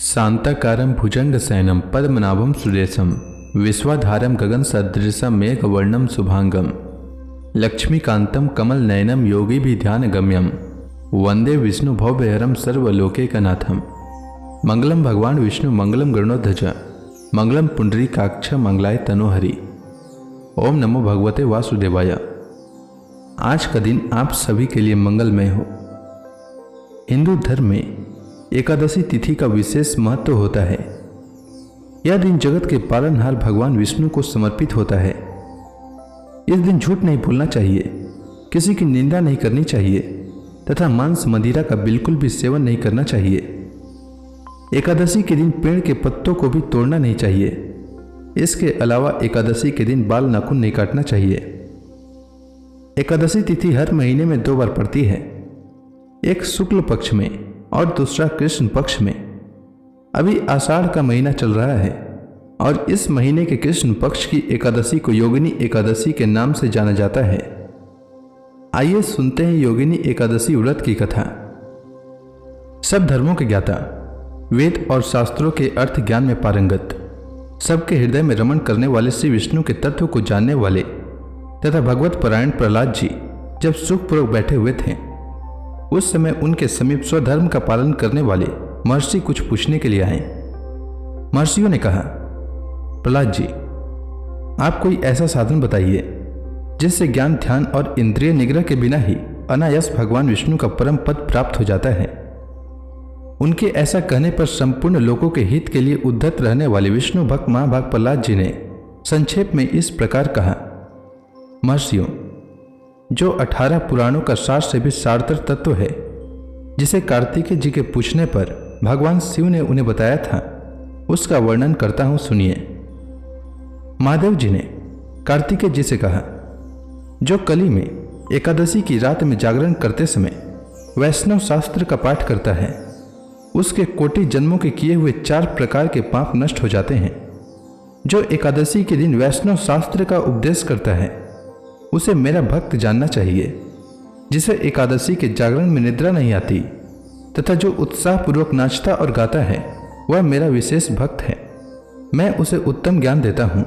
शांताकारं भुजंगशयनं पद्मनाभं सुरेशं विश्वाधारं गगनसदृशं मेघवर्णं शुभांगं लक्ष्मीकान्तं कमलनयनं योगिभिध्यानगम्यं वंदे विष्णु भवभयहरं सर्वलोकैकनाथं। मंगलम भगवान विष्णु मंगलम गरुड़ध्वज मंगलम पुंडरीकाक्ष मंगलाय तनोहरि। ओम नमो भगवते वासुदेवाय। आज का दिन आप सभी के लिए मंगलमय हो। हिंदू धर्म में एकादशी तिथि का विशेष महत्व होता है। यह दिन जगत के पालनहार भगवान विष्णु को समर्पित होता है। इस दिन झूठ नहीं बोलना चाहिए, किसी की निंदा नहीं करनी चाहिए तथा मांस मदिरा का बिल्कुल भी सेवन नहीं करना चाहिए। एकादशी के दिन पेड़ के पत्तों को भी तोड़ना नहीं चाहिए। इसके अलावा एकादशी के दिन बाल नाखून नहीं काटना चाहिए। एकादशी तिथि हर महीने में 2 बार पड़ती है, एक शुक्ल पक्ष में और दूसरा कृष्ण पक्ष में। अभी आषाढ़ का महीना चल रहा है और इस महीने के कृष्ण पक्ष की एकादशी को योगिनी एकादशी के नाम से जाना जाता है। आइए सुनते हैं योगिनी एकादशी व्रत की कथा। सब धर्मों के ज्ञाता, वेद और शास्त्रों के अर्थ ज्ञान में पारंगत, सबके हृदय में रमण करने वाले श्री विष्णु के तत्व को जानने वाले तथा भगवत परायण प्रहलाद जी जब सुखपूर्वक बैठे हुए थे, उस समय उनके समीप स्वधर्म का पालन करने वाले महर्षि कुछ पूछने के लिए आए। महर्षियों ने कहा, प्रहलाद जी, आप कोई ऐसा साधन बताइए जिससे ज्ञान, ध्यान और इंद्रिय निग्रह के बिना ही अनायास भगवान विष्णु का परम पद प्राप्त हो जाता है। उनके ऐसा कहने पर संपूर्ण लोगों के हित के लिए उद्धत रहने वाले विष्णु भक्त महाभाग प्रहलाद जी ने संक्षेप में इस प्रकार कहा, महर्षियों, जो 18 पुराणों का सार से भी सारतर तत्व है, जिसे कार्तिकेय जी के पूछने पर भगवान शिव ने उन्हें बताया था, उसका वर्णन करता हूं, सुनिए। महादेव जी ने कार्तिकेय जी से कहा, जो कली में एकादशी की रात में जागरण करते समय वैष्णव शास्त्र का पाठ करता है, उसके कोटि जन्मों के किए हुए 4 प्रकार के पाप नष्ट हो जाते हैं। जो एकादशी के दिन वैष्णव शास्त्र का उपदेश करता है, उसे मेरा भक्त जानना चाहिए। जिसे एकादशी के जागरण में निद्रा नहीं आती तथा जो उत्साहपूर्वक नाचता और गाता है, वह मेरा विशेष भक्त है। मैं उसे उत्तम ज्ञान देता हूँ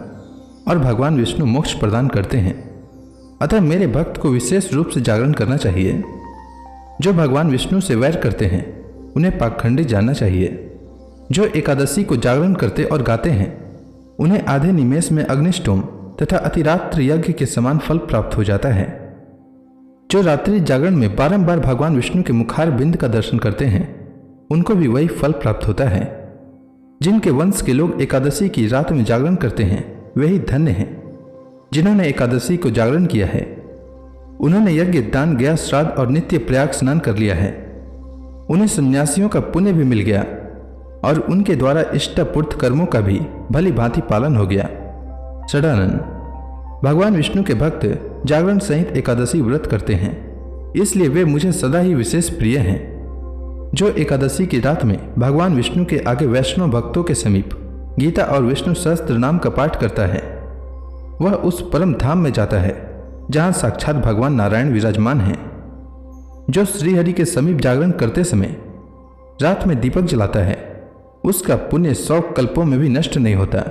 और भगवान विष्णु मोक्ष प्रदान करते हैं। अतः मेरे भक्त को विशेष रूप से जागरण करना चाहिए। जो भगवान विष्णु से वैर करते हैं, उन्हें पाखंडी जानना चाहिए। जो एकादशी को जागरण करते और गाते हैं, उन्हें आधे निमेष में अग्निष्टोम तथा अतिरात्र यज्ञ के समान फल प्राप्त हो जाता है। जो रात्रि जागरण में बारंबार भगवान विष्णु के मुखार बिंद का दर्शन करते हैं, उनको भी वही फल प्राप्त होता है। जिनके वंश के लोग एकादशी की रात में जागरण करते हैं, वही धन्य हैं। जिन्होंने एकादशी को जागरण किया है, उन्होंने यज्ञ, दान, गया, श्राद्ध और नित्य प्रयाग स्नान कर लिया है। उन्हें सन्यासियों का पुण्य भी मिल गया और उनके द्वारा इष्टपूर्त कर्मों का भी भली भांति पालन हो गया। षडानन, भगवान विष्णु के भक्त जागरण सहित एकादशी व्रत करते हैं, इसलिए वे मुझे सदा ही विशेष प्रिय हैं। जो एकादशी की रात में भगवान विष्णु के आगे वैष्णव भक्तों के समीप गीता और विष्णु सहस्त्र नाम का पाठ करता है, वह उस परम धाम में जाता है जहां साक्षात भगवान नारायण विराजमान हैं। जो श्रीहरि के समीप जागरण करते समय रात में दीपक जलाता है, उसका पुण्य 100 कल्पों में भी नष्ट नहीं होता।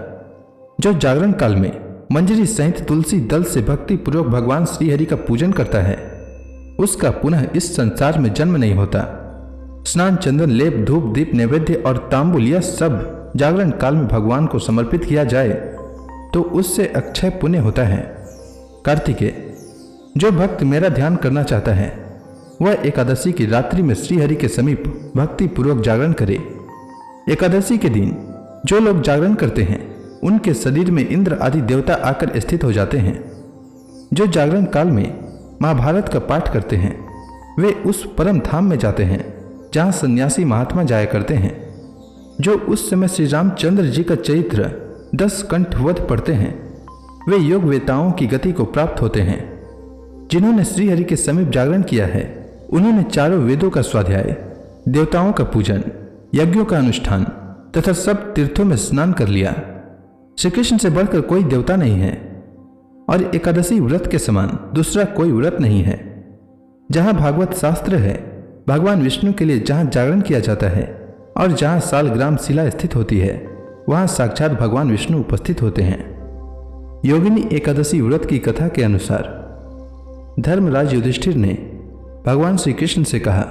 जो जागरण काल में मंजरी सहित तुलसी दल से भक्ति पूर्वक भगवान श्रीहरि का पूजन करता है, उसका पुनः इस संसार में जन्म नहीं होता। स्नान, चंदन, लेप, धूप, दीप, नैवेद्य और तांबुल, यह सब जागरण काल में भगवान को समर्पित किया जाए तो उससे अक्षय पुण्य होता है। कार्तिकेय, जो भक्त मेरा ध्यान करना चाहता है, वह एकादशी की रात्रि में श्रीहरि के समीप भक्ति पूर्वक जागरण करे। एकादशी के दिन जो लोग जागरण करते हैं, उनके शरीर में इंद्र आदि देवता आकर स्थित हो जाते हैं। जो जागरण काल में महाभारत का पाठ करते हैं, वे उस परम धाम में जाते हैं जहां सन्यासी महात्मा जाया करते हैं। जो उस समय श्री रामचंद्र जी का चरित्र 10 कंठवध पढ़ते हैं, वे योग वेताओं की गति को प्राप्त होते हैं। जिन्होंने श्रीहरि के समीप जागरण किया है, उन्होंने चारों वेदों का स्वाध्याय, देवताओं का पूजन, यज्ञों का अनुष्ठान तथा सब तीर्थों में स्नान कर लिया। श्री कृष्ण से बढ़कर कोई देवता नहीं है और एकादशी व्रत के समान दूसरा कोई व्रत नहीं है। जहां भागवत शास्त्र है, भगवान विष्णु के लिए जहां जागरण किया जाता है, और जहाँ सालग्राम शिला स्थित होती है वहाँ साक्षात भगवान विष्णु उपस्थित होते हैं। योगिनी एकादशी व्रत की कथा के अनुसार धर्मराज युधिष्ठिर ने भगवान श्री कृष्ण से कहा,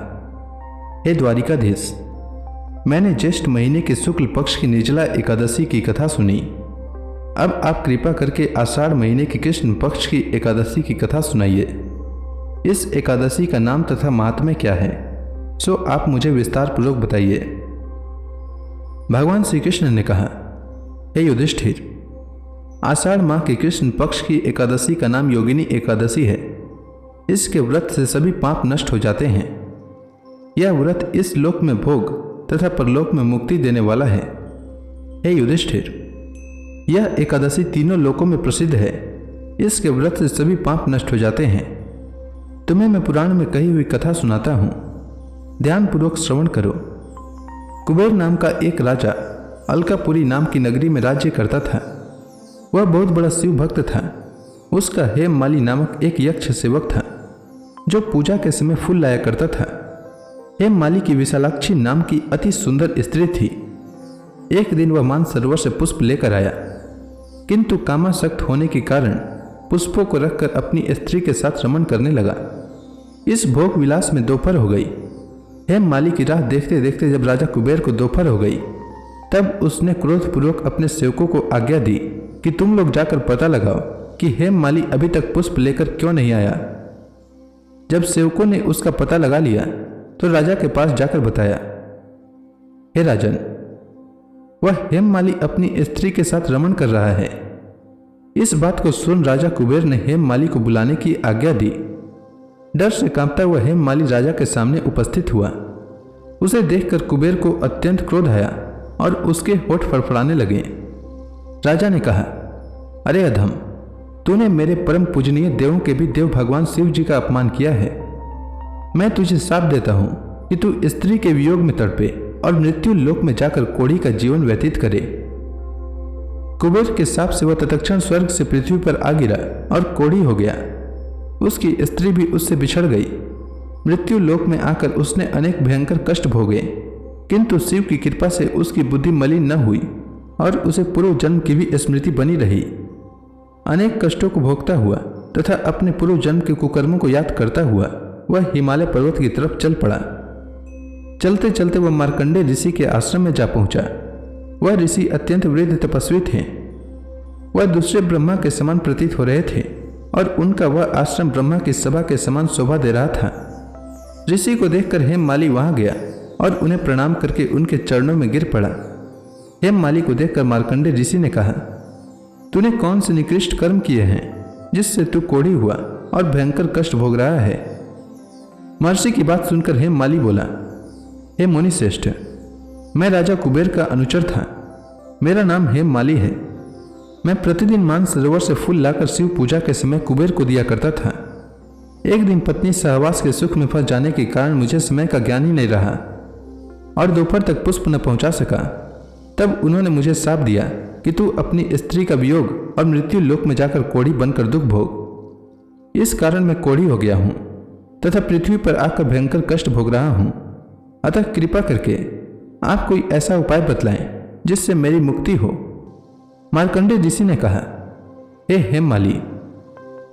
हे द्वारिकाधीश, मैंने ज्येष्ठ महीने के शुक्ल पक्ष की निर्जला एकादशी की कथा सुनी। अब आप कृपा करके आषाढ़ महीने की कृष्ण पक्ष की एकादशी की कथा सुनाइए। इस एकादशी का नाम तथा महात्म्य क्या है, सो आप मुझे विस्तार पूर्वक बताइए। भगवान श्री कृष्ण ने कहा, हे युधिष्ठिर, आषाढ़ माह के कृष्ण पक्ष की एकादशी का नाम योगिनी एकादशी है। इसके व्रत से सभी पाप नष्ट हो जाते हैं। यह व्रत इस लोक में भोग तथा परलोक में मुक्ति देने वाला है। हे युधिष्ठिर, यह एकादशी तीनों लोकों में प्रसिद्ध है। इसके व्रत से सभी पाप नष्ट हो जाते हैं। तुम्हें मैं पुराण में कही हुई कथा सुनाता हूँ, ध्यानपूर्वक श्रवण करो। कुबेर नाम का एक राजा अलकापुरी नाम की नगरी में राज्य करता था। वह बहुत बड़ा शिव भक्त था। उसका हेममाली नामक एक यक्ष सेवक था जो पूजा के समय फूल लाया करता था। हेममाली की विशालाक्षी नाम की अति सुंदर स्त्री थी। एक दिन वह मानसरोवर से पुष्प लेकर आया, किंतु कामासक्त होने के कारण पुष्पों को रखकर अपनी स्त्री के साथ रमण करने लगा। इस भोग विलास में दोपहर हो गई। हेममाली की राह देखते देखते जब राजा कुबेर को दोपहर हो गई, तब उसने क्रोधपूर्वक अपने सेवकों को आज्ञा दी कि तुम लोग जाकर पता लगाओ कि हेममाली अभी तक पुष्प लेकर क्यों नहीं आया। जब सेवकों ने उसका पता लगा लिया तो राजा के पास जाकर बताया, हे राजन, वह हेममाली अपनी स्त्री के साथ रमण कर रहा है। इस बात को सुन राजा कुबेर ने हेममाली को बुलाने की आज्ञा दी। डर से कांपता हुआ हेममाली राजा के सामने उपस्थित हुआ। उसे देखकर कुबेर को अत्यंत क्रोध आया और उसके होठ फड़फड़ाने लगे। राजा ने कहा, अरे अधम, तूने मेरे परम पूजनीय देवों के भी देव भगवान शिव जी का अपमान किया है। मैं तुझे शाप देता हूं कि तू स्त्री के वियोग में तड़पे और मृत्यु लोक में जाकर कोढ़ी का जीवन व्यतीत करे। कुबेर के शाप से वह तत्क्षण स्वर्ग से पृथ्वी पर आ गिरा और कोढ़ी हो गया। उसकी स्त्री भी उससे बिछड़ गई। मृत्यु लोक में आकर उसने अनेक भयंकर कष्ट भोगे, किंतु शिव की कृपा से उसकी बुद्धि मलिन न हुई और उसे पूर्व जन्म की भी स्मृति बनी रही। अनेक कष्टों को भोगता हुआ तथा अपने पूर्व जन्म के कुकर्मों को याद करता हुआ वह हिमालय पर्वत की तरफ चल पड़ा। चलते चलते वह मार्कंडेय ऋषि के आश्रम में जा पहुंचा। वह ऋषि अत्यंत वृद्ध तपस्वी थे। वह दूसरे ब्रह्मा के समान प्रतीत हो रहे थे और उनका वह आश्रम ब्रह्मा की सभा के समान शोभा दे रहा था। ऋषि को देखकर हेममाली वहां गया और उन्हें प्रणाम करके उनके चरणों में गिर पड़ा। हेममाली को देखकर मार्कंडेय ऋषि ने कहा, तूने कौन से निकृष्ट कर्म किए हैं जिससे तू कोढ़ी हुआ और भयंकर कष्ट भोग रहा है। महर्षि की बात सुनकर हेममाली बोला, हे मुनि श्रेष्ठ, मैं राजा कुबेर का अनुचर था। मेरा नाम हेममाली है। मैं प्रतिदिन मानसरोवर से फूल लाकर शिव पूजा के समय कुबेर को दिया करता था। एक दिन पत्नी सहवास के सुख में फंस जाने के कारण मुझे समय का ज्ञान ही नहीं रहा और दोपहर तक पुष्प न पहुंचा सका। तब उन्होंने मुझे शाप दिया कि तू अपनी स्त्री का वियोग और मृत्यु लोक में जाकर कोढ़ी बनकर दुख भोग। इस कारण मैं कोढ़ी हो गया हूं तथा पृथ्वी पर आकर भयंकर कष्ट भोग रहा हूं। अतः कृपा करके आप कोई ऐसा उपाय बतलाएं जिससे मेरी मुक्ति हो। मार्कंडेय ऋषि ने कहा, हे हेममाली,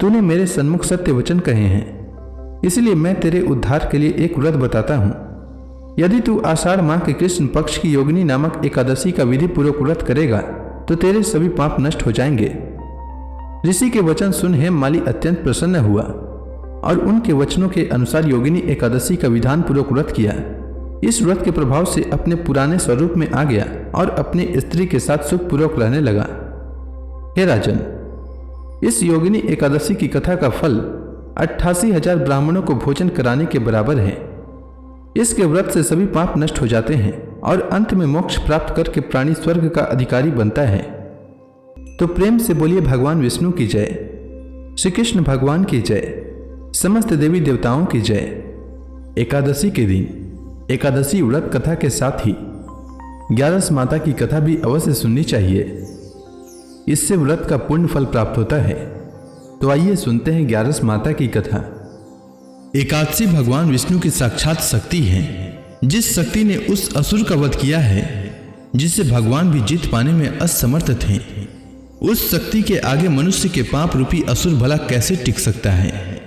तूने मेरे सन्मुख सत्य वचन कहे हैं, इसलिए मैं तेरे उद्धार के लिए एक व्रत बताता हूं। यदि तू आषाढ़ माह के कृष्ण पक्ष की योगिनी नामक एकादशी का विधि पूर्वक व्रत करेगा तो तेरे सभी पाप नष्ट हो जाएंगे। ऋषि के वचन सुन हेममाली अत्यंत प्रसन्न हुआ और उनके वचनों के अनुसार योगिनी एकादशी का विधान पूर्वक व्रत किया। इस व्रत के प्रभाव से अपने पुराने स्वरूप में आ गया और अपनी स्त्री के साथ सुखपूर्वक रहने लगा। हे राजन, इस योगिनी एकादशी की कथा का फल 88,000 ब्राह्मणों को भोजन कराने के बराबर है। इसके व्रत से सभी पाप नष्ट हो जाते हैं और अंत में मोक्ष प्राप्त करके प्राणी स्वर्ग का अधिकारी बनता है। तो प्रेम से बोलिए भगवान विष्णु की जय, श्री कृष्ण भगवान की जय, समस्त देवी देवताओं की जय। एकादशी के दिन एकादशी व्रत कथा के साथ ही 11 माता की कथा भी अवश्य सुननी चाहिए। इससे व्रत का पुण्य फल प्राप्त होता है। तो आइए सुनते हैं 11 माता की कथा। एकादशी भगवान विष्णु की साक्षात शक्ति है। जिस शक्ति ने उस असुर का वध किया है जिसे भगवान भी जीत पाने में असमर्थ थे, उस शक्ति के आगे मनुष्य के पाप रूपी असुर भला कैसे टिक सकता है।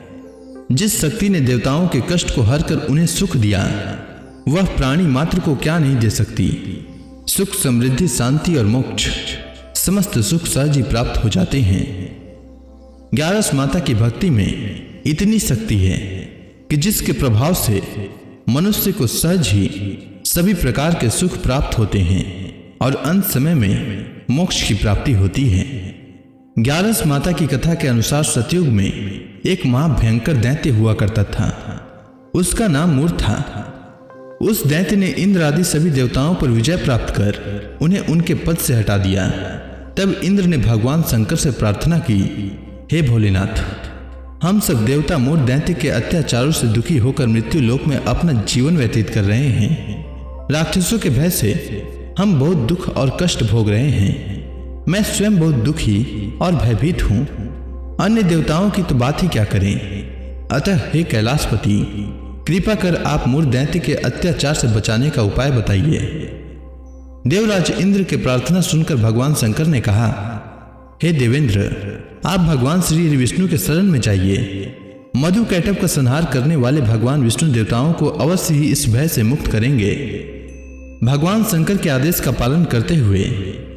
जिस शक्ति ने देवताओं के कष्ट को हरकर उन्हें सुख दिया, वह प्राणी मात्र को क्या नहीं दे सकती। सुख, समृद्धि, शांति और मोक्ष, समस्त सुख सहज ही प्राप्त हो जाते हैं। 11 माता की भक्ति में इतनी शक्ति है कि जिसके प्रभाव से मनुष्य को सहज ही सभी प्रकार के सुख प्राप्त होते हैं और अंत समय में मोक्ष की प्राप्ति होती है। 11 माता की कथा के अनुसार सतयुग में एक महाभयंकर दैत्य हुआ करता था। उसका नाम मूर था। उस दैत्य ने इंद्र आदि सभी देवताओं पर विजय प्राप्त कर उन्हें उनके पद से हटा दिया। तब इंद्र ने भगवान शंकर से प्रार्थना की, हे भोलेनाथ, हम सब देवता मूर दैत्य के अत्याचारों से दुखी होकर मृत्यु लोक में अपना जीवन व्यतीत कर रहे हैं। राक्षसों के भय से हम बहुत दुख और कष्ट भोग रहे हैं। मैं स्वयं बहुत दुखी और भयभीत हूं। अन्य देवताओं की तो बात ही क्या करें। अतः हे कैलाशपति, कृपा कर आप मूर दैत्य के अत्याचार से बचाने का उपाय बताइए। देवराज इंद्र के प्रार्थना सुनकर भगवान शंकर ने कहा, हे देवेंद्र, आप भगवान श्री हरि विष्णु के शरण में जाइए। मधु कैटभ का संहार करने वाले भगवान विष्णु देवताओं को अवश्य ही इस भय से मुक्त करेंगे। भगवान शंकर के आदेश का पालन करते हुए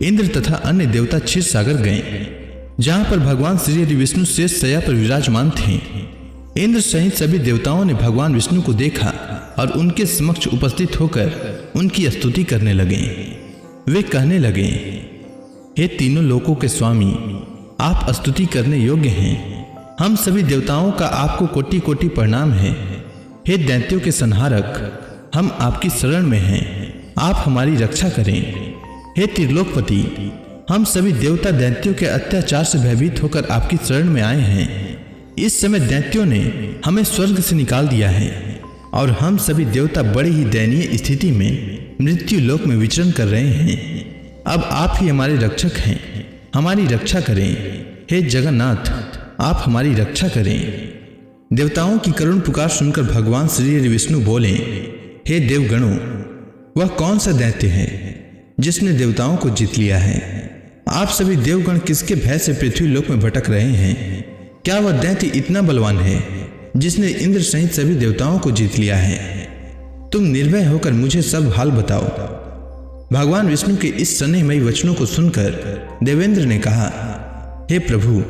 इंद्र तथा अन्य देवता क्षीर सागर गए, जहां पर भगवान श्री हरि विष्णु शेष शैया पर विराजमान थे। इंद्र सहित सभी देवताओं ने भगवान विष्णु को देखा और उनके समक्ष उपस्थित होकर उनकी स्तुति करने लगे। वे कहने लगे, हे तीनों लोकों के स्वामी, आप स्तुति करने योग्य हैं। हम सभी देवताओं का आपको कोटि कोटि प्रणाम है। हे दैत्यों के संहारक, हम आपकी शरण में हैं, आप हमारी रक्षा करें। हे त्रिलोकपति, हम सभी देवता दैत्यों के अत्याचार से भयभीत होकर आपकी शरण में आए हैं। इस समय दैत्यों ने हमें स्वर्ग से निकाल दिया है और हम सभी देवता बड़ी ही दयनीय स्थिति में मृत्यु लोक में विचरण कर रहे हैं। अब आप ही हमारे रक्षक हैं, हमारी रक्षा करें। हे जगन्नाथ, आप हमारी रक्षा करें। देवताओं की करुण पुकार सुनकर भगवान श्री हरि विष्णु बोले, हे देवगणों, वह कौन सा दैत्य है जिसने देवताओं को जीत लिया है। आप सभी देवगण किसके भय से पृथ्वी लोक में भटक रहे हैं। क्या वह दैत्य इतना बलवान है जिसने इंद्र सहित सभी देवताओं को जीत लिया है। तुम निर्भय होकर मुझे सब हाल बताओ। भगवान विष्णु के इस स्नेहमयी वचनों को सुनकर देवेंद्र ने कहा, हे प्रभु,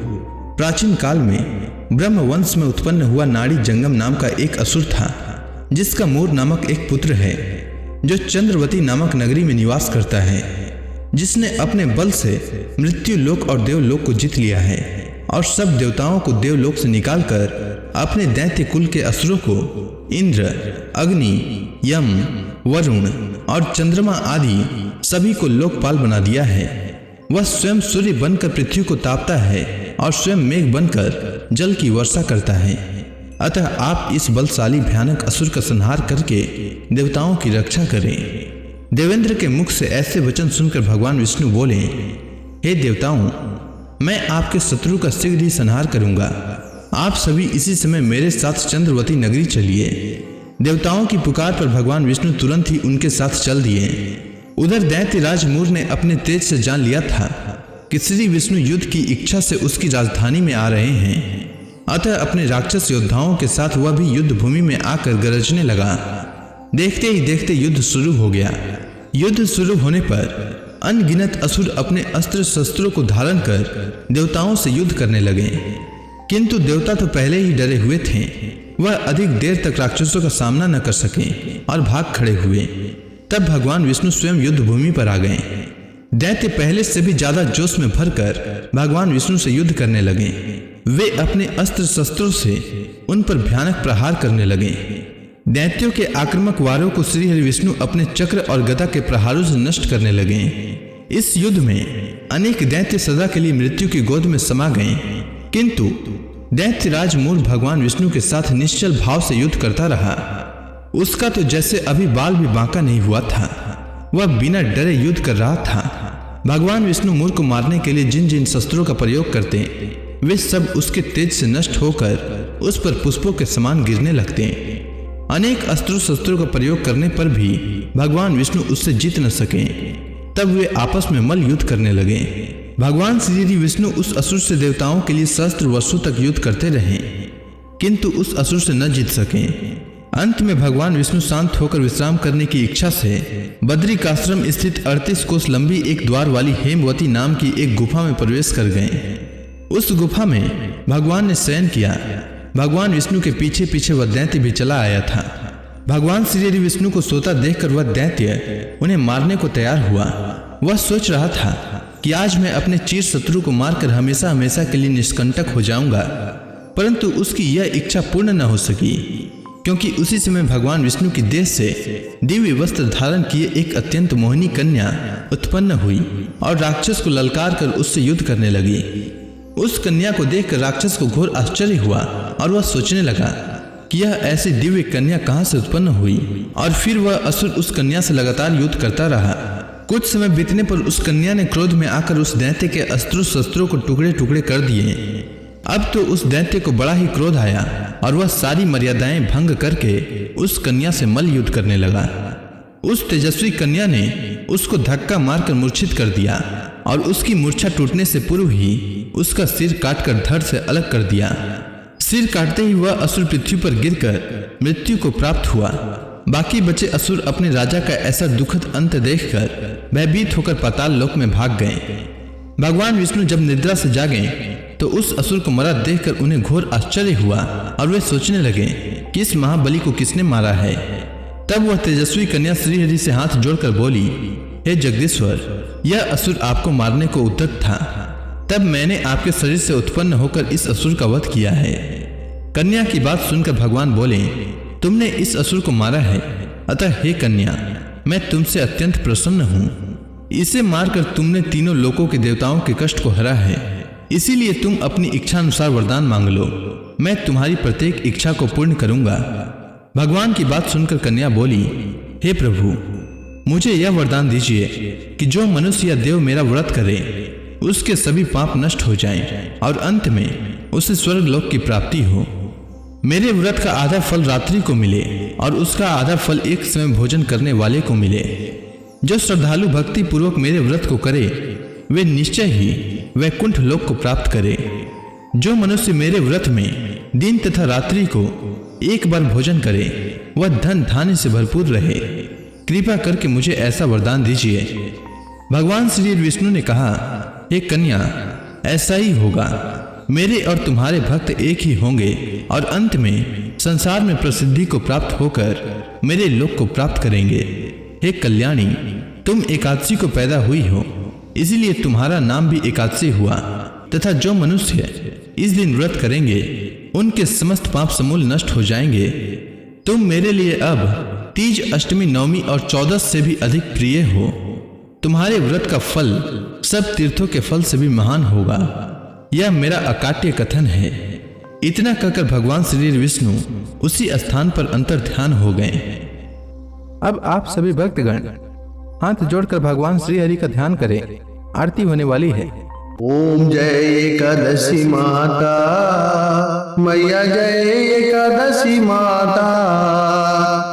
प्राचीन काल में ब्रह्म वंश में उत्पन्न हुआ नाड़ी जंगम नाम का एक असुर था, जिसका मूर नामक एक पुत्र है, जो चंद्रवती नामक नगरी में निवास करता है, जिसने अपने बल से मृत्यु लोक और देवलोक को जीत लिया है और सब देवताओं को देवलोक से निकालकर अपने दैत्य कुल के असुरों को इंद्र, अग्नि, यम, वरुण और चंद्रमा आदि सभी को लोकपाल बना दिया है। वह स्वयं सूर्य बनकर पृथ्वी को तापता है और स्वयं मेघ बनकर जल की वर्षा करता है। अतः आप इस बलशाली भयानक असुर का संहार करके देवताओं की रक्षा करें। देवेंद्र के मुख से ऐसे वचन सुनकर भगवान विष्णु बोले, हे देवताओं, मैं आपके शत्रु का शीघ्र ही संहार करूंगा। आप सभी इसी समय मेरे साथ चंद्रवती नगरी चलिए। देवताओं की पुकार पर भगवान विष्णु तुरंत ही उनके साथ चल दिए। उधर दैत्यराज मूर ने अपने तेज से जान लिया था कि श्री विष्णु युद्ध की इच्छा से उसकी राजधानी में आ रहे हैं। अतः अपने राक्षस योद्धाओं के साथ वह भी युद्ध भूमि में आकर गरजने लगा। देखते ही देखते युद्ध शुरू हो गया। युद्ध शुरू होने पर अनगिनत असुर अपने अस्त्र शस्त्रों को धारण कर देवताओं से युद्ध करने लगे, किंतु देवता तो पहले ही डरे हुए थे। वह अधिक देर तक राक्षसों का सामना न कर सके और भाग खड़े हुए। तब भगवान विष्णु स्वयं युद्ध भूमि पर आ गए। दैत्य पहले से भी ज्यादा जोश में भरकर भगवान विष्णु से युद्ध करने लगे। वे अपने अस्त्र शस्त्रों से उन पर भयानक प्रहार करने लगे। दैत्यों के आक्रामक वारों को श्री हरि विष्णु अपने चक्र और गदा के प्रहारों से नष्ट करने लगे। इस युद्ध में अनेक दैत्य सदा के लिए मृत्यु की गोद में समा गए, किंतु दैत्यराज मूर भगवान विष्णु के साथ निश्चल भाव से युद्ध करता रहा। उसका तो जैसे अभी बाल भी बांका नहीं हुआ था। वह बिना डरे युद्ध कर रहा था। भगवान विष्णु मूर को मारने के लिए जिन जिन शस्त्रों का प्रयोग करते, वे सब उसके तेज से नष्ट होकर उस पर पुष्पों के समान गिरने लगते। अनेक अस्त्रों शस्त्रों का प्रयोग करने पर भी भगवान विष्णु उससे जीत न सके। तब वे आपस में मल्ल युद्ध करने लगे। भगवान श्री विष्णु उस असुर से देवताओं के लिए सहस्त्र वर्षों तक युद्ध करते रहे, किंतु उस असुर से न जीत सके। अंत में भगवान विष्णु शांत होकर विश्राम करने की इच्छा से बद्रिकाश्रम स्थित 38 कोस लंबी एक द्वार वाली हेमवती नाम की एक गुफा में प्रवेश कर गए। उस गुफा में भगवान ने शयन किया। भगवान विष्णु के पीछे पीछे वह दैत्य भी चला आया था। भगवान श्री विष्णु को सोता देखकर वह दैत्य उन्हें मारने को तैयार हुआ। वह सोच रहा था कि आज मैं अपने चिर शत्रु को मारकर हमेशा हमेशा के लिए निष्कंटक हो जाऊंगा, परंतु उसकी यह इच्छा पूर्ण न हो सकी, क्योंकि उसी समय भगवान विष्णु की देह से दिव्य वस्त्र धारण किए एक अत्यंत मोहिनी कन्या उत्पन्न हुई और राक्षस को ललकार कर उससे युद्ध करने लगी। उस कन्या को देखकर राक्षस को घोर आश्चर्य हुआ और वह सोचने लगा कि यह ऐसी दिव्य कन्या कहां से उत्पन्न हुई, और फिर वह असुर उस कन्या से लगातार युद्ध करता रहा। कुछ समय बीतने पर उस कन्या ने क्रोध में आकर उस दैत्य के अस्त्रों शस्त्रों को टुकड़े टुकड़े कर दिए। अब तो उस दैत्य को बड़ा ही क्रोध आया और वह सारी मर्यादाएं भंग करके उस कन्या से मल्ल युद्ध करने लगा। उस तेजस्वी कन्या ने उसको धक्का मारकर मूर्छित कर दिया और उसकी मूर्छा टूटने से पूर्व ही उसका सिर काटकर धड़ से अलग कर दिया। सिर काटते ही वह असुर पृथ्वी पर गिरकर मृत्यु को प्राप्त हुआ। बाकी बचे असुर अपने राजा का ऐसा दुखद अंत देखकर भयभीत होकर पाताल लोक में भाग गए। भगवान विष्णु जब निद्रा से जागे तो उस असुर को मरा देखकर उन्हें घोर आश्चर्य हुआ और वे सोचने लगे कि इस महाबली को किसने मारा है। तब वह तेजस्वी कन्या श्रीहरि से हाथ जोड़कर बोली, हे जगदीश्वर, यह असुर आपको मारने को उद्यत था, तब मैंने आपके शरीर से उत्पन्न होकर इस असुर का वध किया है। कन्या की बात सुनकर भगवान बोले, तुमने इस असुर को मारा है, अतः हे कन्या, मैं तुमसे अत्यंत प्रसन्न हूँ। इसे मारकर तुमने तीनों लोकों के देवताओं के कष्ट को हरा है, इसीलिए तुम अपनी इच्छा अनुसार वरदान मांग लो, मैं तुम्हारी प्रत्येक इच्छा को पूर्ण करूंगा। भगवान की बात सुनकर कन्या बोली, हे प्रभु, मुझे यह वरदान दीजिए कि जो मनुष्य या देव मेरा व्रत करे उसके सभी पाप नष्ट हो जाएं और अंत में उसे स्वर्ग लोक की प्राप्ति हो। मेरे व्रत का आधा फल रात्रि को मिले और उसका आधा फल एक समय भोजन करने वाले को मिले। जो श्रद्धालु भक्ति पूर्वक मेरे व्रत को करे वे निश्चय ही वैकुंठ लोक को प्राप्त करे। जो मनुष्य मेरे व्रत में दिन तथा रात्रि को एक बार भोजन करे वह धन धान्य से भरपूर रहे। कृपा करके मुझे ऐसा वरदान दीजिए। भगवान श्री विष्णु ने कहा, हे कन्या, ऐसा ही होगा। मेरे और तुम्हारे भक्त एक ही होंगे और अंत में संसार में प्रसिद्धि को प्राप्त होकर मेरे लोक को प्राप्त करेंगे। हे कल्याणी, तुम एकादशी को पैदा हुई हो, इसीलिए तुम्हारा नाम भी एकादशी हुआ, तथा जो मनुष्य इस दिन व्रत करेंगे उनके समस्त पाप समूल नष्ट हो जाएंगे। तुम मेरे लिए अब तीज, अष्टमी, नवमी और 14 से भी अधिक प्रिय हो। तुम्हारे व्रत का फल सब तीर्थों के फल से भी महान होगा। यह मेरा अकाट्य कथन है। इतना कहकर भगवान श्री विष्णु उसी स्थान पर अंतर ध्यान हो गए। अब आप सभी भक्तगण हाथ जोड़कर भगवान श्री हरि का ध्यान करें, आरती होने वाली है। ओम जय एकादशी माता, मैया जय एकादशी माता।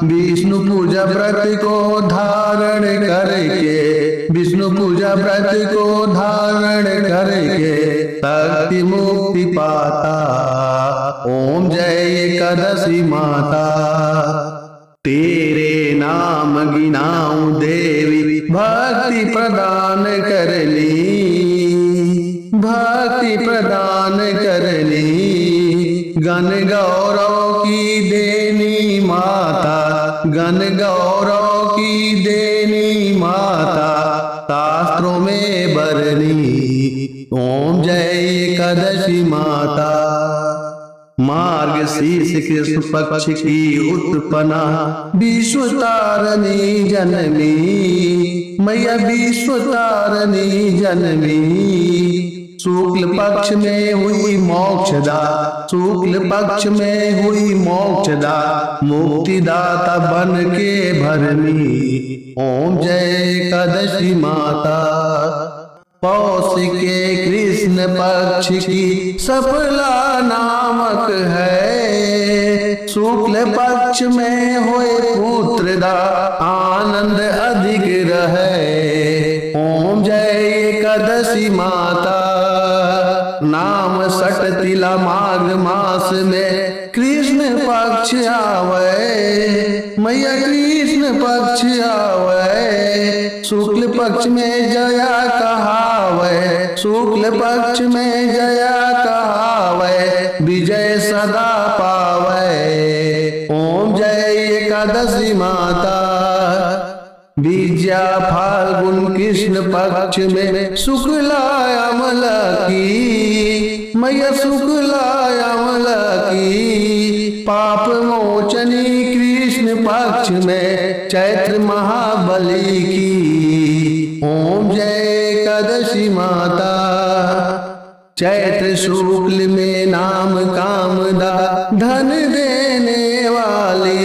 विष्णु पूजा व्रत को धारण करके, विष्णु पूजा व्रत को धारण करके शक्ति मुक्ति पाता। ओम जय एकादशी माता। तेरे नाम गिनाऊं देवी, भक्ति प्रदान करनी, भक्ति प्रदान करनी। गण गौरव की देनी माता, गण गौरव की देनी माता, शास्त्रों में बरनी। ओम जय एकादशी माता। मार्गशीर्ष कृष्ण पक्ष की उत्पन्ना, विश्व तारणी जननी, मैया विश्व तारणी जननी। शुक्ल पक्ष में हुई मोक्षदा, शुक्ल पक्ष में हुई मोक्षदा, मुक्तिदाता बन के भरनी। ओम जय एकादशी माता। पौष के कृष्ण पक्ष की सफला नामक है, शुक्ल पक्ष में होए पुत्र दा आनंद अधिक रहे। ओम जय एकादशी माता। नाम सट तिला माघ मास में कृष्ण पक्ष आवे। मैया कृष्ण पक्ष आवे। शुक्ल पक्ष में जया कहावे। शुक्ल पक्ष में जया कहावे। विजय सदा पावे। ओम जय एकादशी माता। विद्या फाल्गुन कृष्ण पक्ष में शुक्ला अमल की। मैया शुक्ला अमल की। पाप मोचनी कृष्ण पक्ष में चैत्र महाबली की। ओम जय एकादशी माता। चैत्र शुक्ल में नाम कामदा धन देने वाली।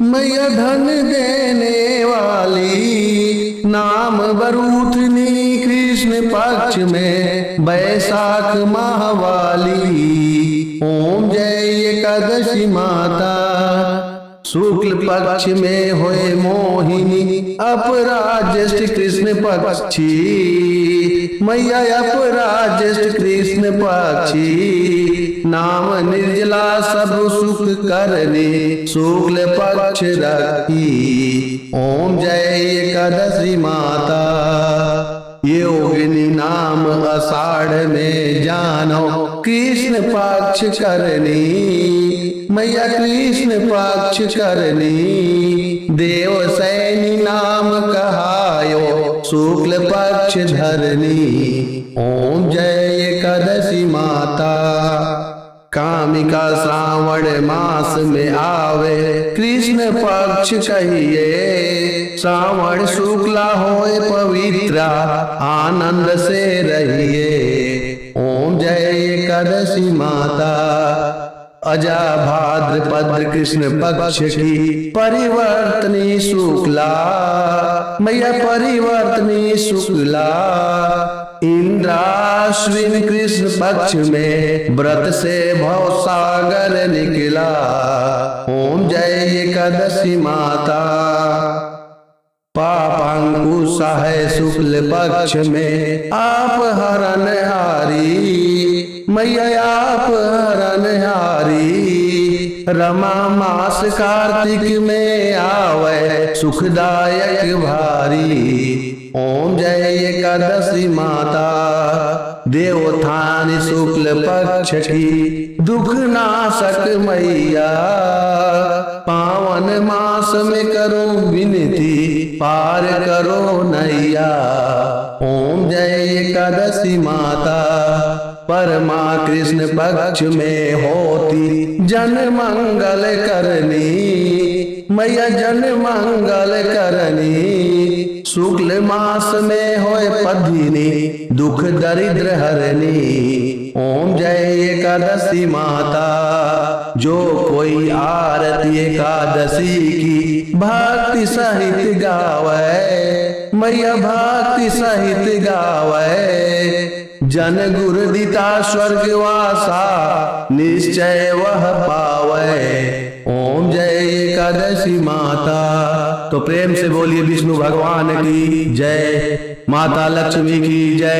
मैया धन देने वाली। नाम बरूथनी कृष्ण पक्ष में बैसाख माहवाली। ओम जय एकादशी माता। शुक्ल पक्ष में होए मोहिनी अपराज्येष्ठ कृष्ण पक्षी। मैया अपराज्येष्ठ कृष्ण पक्षी। नाम निर्जला सब सुख करने शुक्ल पक्ष रखी। ओम जय एकादशी माता। योगिनी नाम आषाढ़ में जानो कृष्ण पक्ष करनी। मैया कृष्ण पक्ष करनी। देव सैनी नाम कहायो शुक्ल पक्ष धरनी। ओम जय एकादशी माता। कामिका श्रावण मास में आवे कृष्ण पक्ष कहिए। श्रावण शुक्ला होए पवित्र आनंद से रहिए। ओम जय एकादशी माता। अजा भाद्रपद कृष्ण पक्ष की परिवर्तनी शुक्ला। मैया परिवर्तनी शुक्ला। इंद्राश्विन कृष्ण पक्ष में व्रत से भव सागर निकला। ओम जय एकादशी माता। पापांकुश है शुक्ल पक्ष में आप हरण हारी। मैया आप हरण हारी। रमा मास कार्तिक में आवे सुखदायक भारी। ओम जय एकादशी माता। देवोत्थान शुक्ल पक्ष की दुख नाशक मैया। पावन मास में करो विनती पार करो नैया। ओम जय एकादशी माता। परमा कृष्ण पक्ष में होती जन मंगल करनी। मैया जन मंगल करनी। शुक्ल मास में होए पधिनी दुख दरिद्र हरनी। ओम जय एकादशी माता। जो कोई आरती एकादशी की भक्ति सहित गावे। मैया भक्ति सहित गावे। जन गुरु दिता स्वर्गवासा निश्चय वह पावे। ओम जय एकादशी माता। तो प्रेम से बोलिए विष्णु भगवान की जय। माता लक्ष्मी की जय।